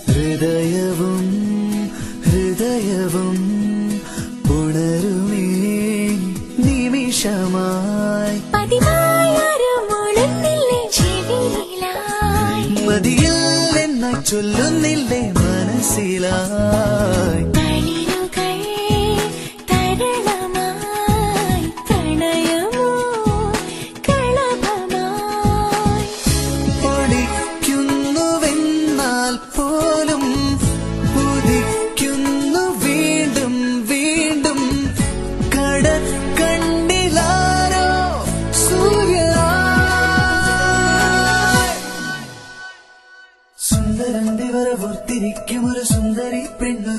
ഹൃദയവും ഹൃദയവും ഉണരുമേ നിമിഷമായി മതിയിൽ എന്നാ ചൊല്ലുന്നില്ലേ മനസ്സിലായി പഠിക്കുന്നുവെന്നാൽ പോലും ഉദിക്കുന്നു വീണ്ടും വീണ്ടും കടക്കണ്ണിലാരോ സൂര്യ സുന്ദരന്റെ വരവോർത്തിരിക്കും ഒരു സുന്ദരി പെണ്ണു.